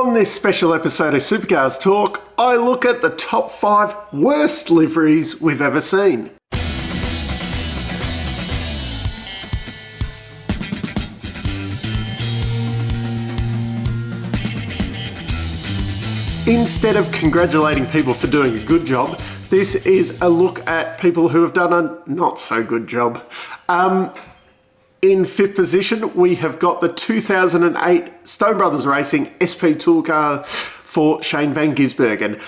On this special episode of Supercars Talk, I look at the top 5 worst liveries we've ever seen. Instead of congratulating people for doing a good job, this is a look at people who have done a not so good job. In 5th position, we have got the 2008 Stone Brothers Racing SP Tool car for Shane van Gisbergen.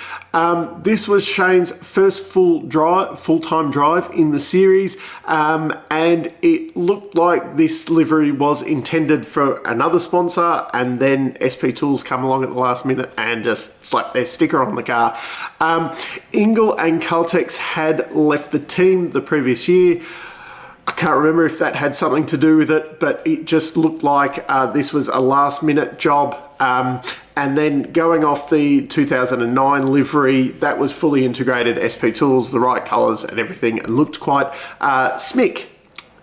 This was Shane's first full-time drive in the series, and it looked like this livery was intended for another sponsor, and then SP Tools come along at the last minute and just slapped their sticker on the car. Ingle and Caltex had left the team the previous year. I can't remember if that had something to do with it, but it just looked like this was a last-minute job. And then going off the 2009 livery, that was fully integrated SP Tools, the right colours and everything, and looked quite smick.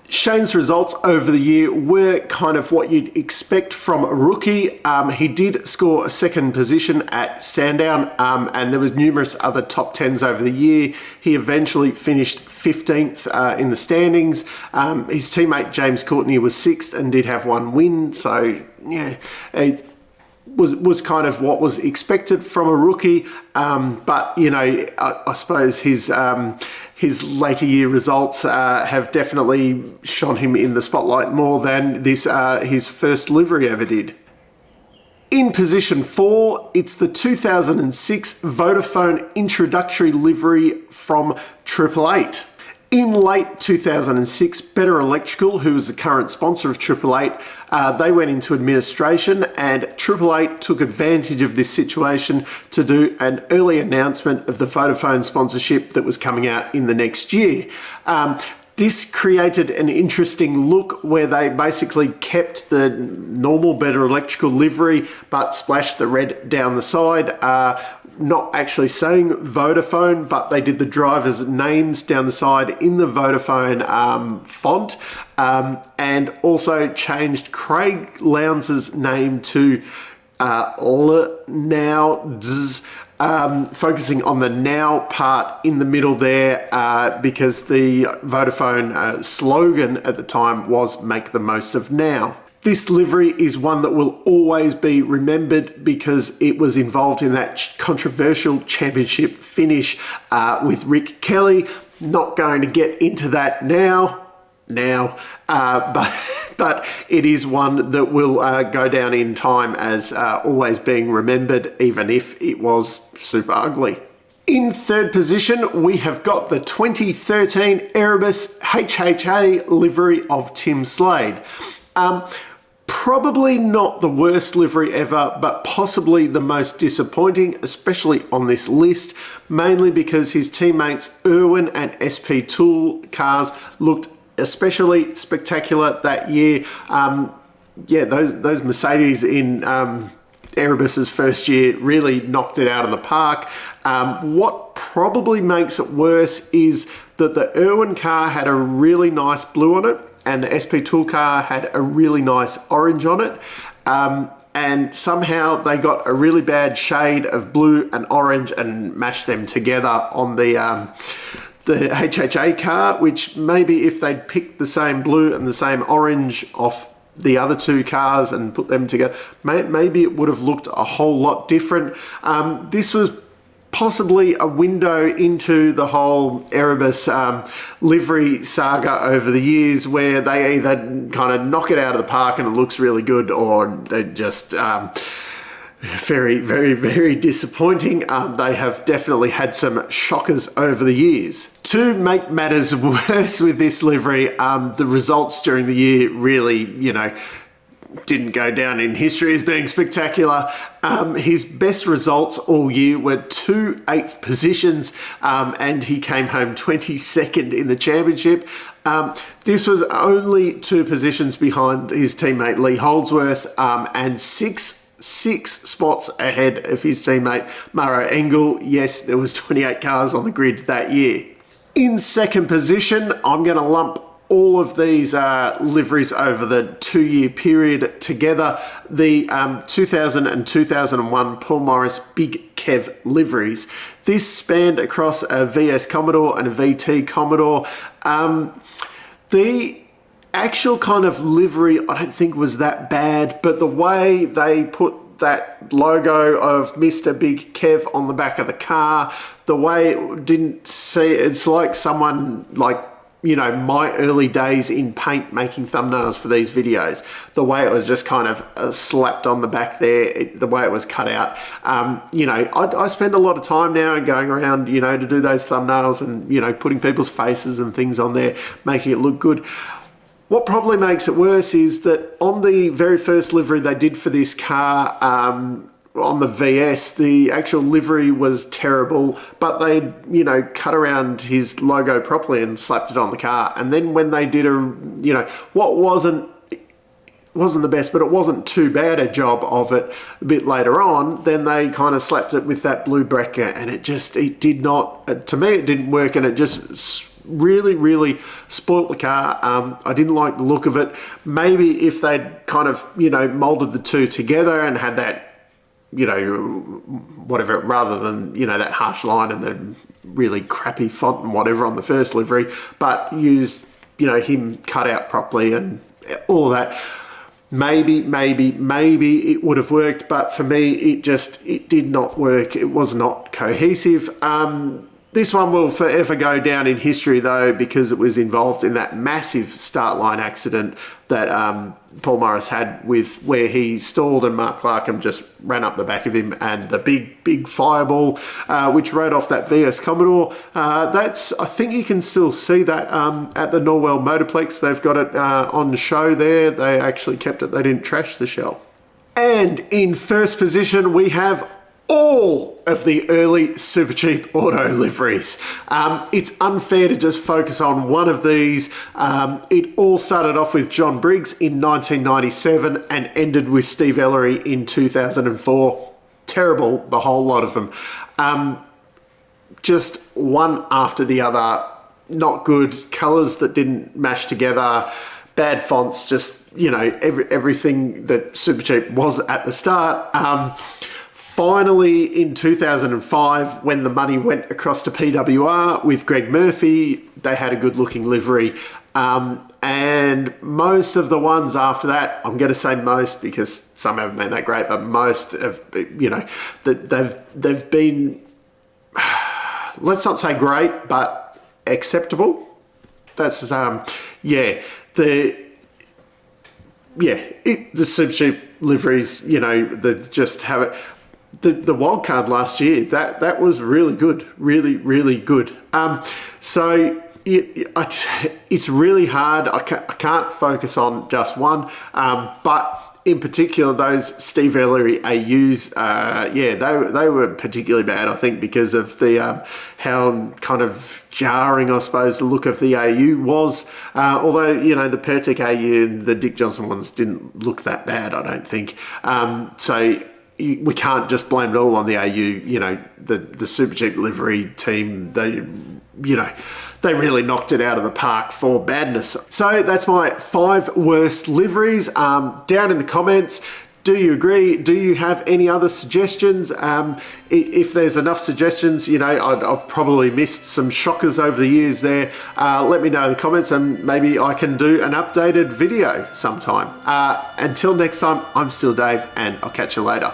Shane's results over the year were kind of what you'd expect from a rookie. He did score a 2nd position at Sandown, and there was numerous other top 10s over the year. He eventually finished 15th in the standings. His teammate James Courtney was 6th and did have 1 win, so yeah, it was kind of what was expected from a rookie. But you know, I suppose his later year results have definitely shone him in the spotlight more than this his first livery ever did. In position 4, it's the 2006 Vodafone introductory livery from 888. In late 2006, Better Electrical, who was the current sponsor of 888, they went into administration, and 888 took advantage of this situation to do an early announcement of the Vodafone sponsorship that was coming out in the next year. This created an interesting look where they basically kept the normal Better Electrical livery but splashed the red down the side. Not actually saying Vodafone, but they did the drivers' names down the side in the Vodafone font, and also changed Craig Lowndes' name to Now, focusing on the now part in the middle there, because the Vodafone slogan at the time was "Make the most of now." This livery is one that will always be remembered because it was involved in that controversial championship finish with Rick Kelly. Not going to get into that now, but it is one that will go down in time as always being remembered, even if it was super ugly. In 3rd position, we have got the 2013 Erebus HHA livery of Tim Slade. Probably not the worst livery ever, but possibly the most disappointing, especially on this list, mainly because his teammates Irwin and SP Tool cars looked especially spectacular that year. Those Mercedes in Erebus's first year really knocked it out of the park. What probably makes it worse is that the Irwin car had a really nice blue on it, and the SP Tool car had a really nice orange on it. And somehow they got a really bad shade of blue and orange and mashed them together on the HHA car, which maybe if they'd picked the same blue and the same orange off the other 2 cars and put them together, maybe it would have looked a whole lot different. This was possibly a window into the whole Erebus livery saga over the years, where they either kind of knock it out of the park and it looks really good, or they just very, very, very disappointing. They have definitely had some shockers over the years. To make matters worse with this livery, the results during the year really, didn't go down in history as being spectacular. His best results all year were 2 8th positions, and he came home 22nd in the championship. This was only 2 positions behind his teammate Lee Holdsworth, and six spots ahead of his teammate Maro Engel. Yes, there was 28 cars on the grid that year. In 2nd position, I'm going to lump all of these liveries over the 2-year period together, the 2000 and 2001 Paul Morris Big Kev liveries. This spanned across a VS Commodore and a VT Commodore. The actual kind of livery I don't think was that bad, but the way they put that logo of Mr. Big Kev on the back of the car, the way it didn't see, it's like someone like, you know, my early days in paint making thumbnails for these videos, the way it was just kind of slapped on the back there, the way it was cut out. You know, I spend a lot of time now going around, you know, to do those thumbnails and, you know, putting people's faces and things on there, making it look good. What probably makes it worse is that on the very first livery they did for this car, on the VS, the actual livery was terrible, but they, you know, cut around his logo properly and slapped it on the car. And then when they did you know, what wasn't the best, but it wasn't too bad a job of it a bit later on, then they kind of slapped it with that blue bracket, and it did not, to me it didn't work, and it just really spoilt the car. I didn't like the look of it. Maybe if they'd kind of, you know, molded the two together and had that, you know, whatever, rather than, you know, that harsh line and the really crappy font and whatever on the first livery, but used, you know, him cut out properly and all of that, maybe it would have worked. But for me, it did not work. It was not cohesive. This one will forever go down in history, though, because it was involved in that massive start line accident that Paul Morris had, with where he stalled and Mark Clarkham just ran up the back of him, and the big fireball, which rode off that VS Commodore. I think you can still see that at the Norwell Motorplex. They've got it on show there. They actually kept it. They didn't trash the shell. And in first position, we have all of the early Supercheap Auto liveries. It's unfair to just focus on one of these. It all started off with John Briggs in 1997 and ended with Steve Ellery in 2004. Terrible, the whole lot of them. Just one after the other, not good. Colours that didn't mash together, bad fonts, just, you know, everything that Supercheap was at the start. Finally, in 2005, when the money went across to PWR with Greg Murphy, they had a good-looking livery. And most of the ones after that, I'm going to say most because some haven't been that great, but most have, you know, they've been, let's not say great, but acceptable. That's, the Supercheap liveries, you know, that just have it. The wild card last year, that was really good, really good. So it's really hard. I can't focus on just one, but in particular those Steve Ellery AUs, they were particularly bad, I think, because of the how kind of jarring, I suppose, the look of the AU was. Although, you know, the Pertec AU and the Dick Johnson ones didn't look that bad, I don't think. So we can't just blame it all on the AU. You know, the Supercheap livery team, they really knocked it out of the park for badness. So that's my 5 worst liveries. Down in the comments, do you agree? Do you have any other suggestions? If there's enough suggestions, you know, I've probably missed some shockers over the years there. Let me know in the comments and maybe I can do an updated video sometime. Until next time, I'm still Dave and I'll catch you later.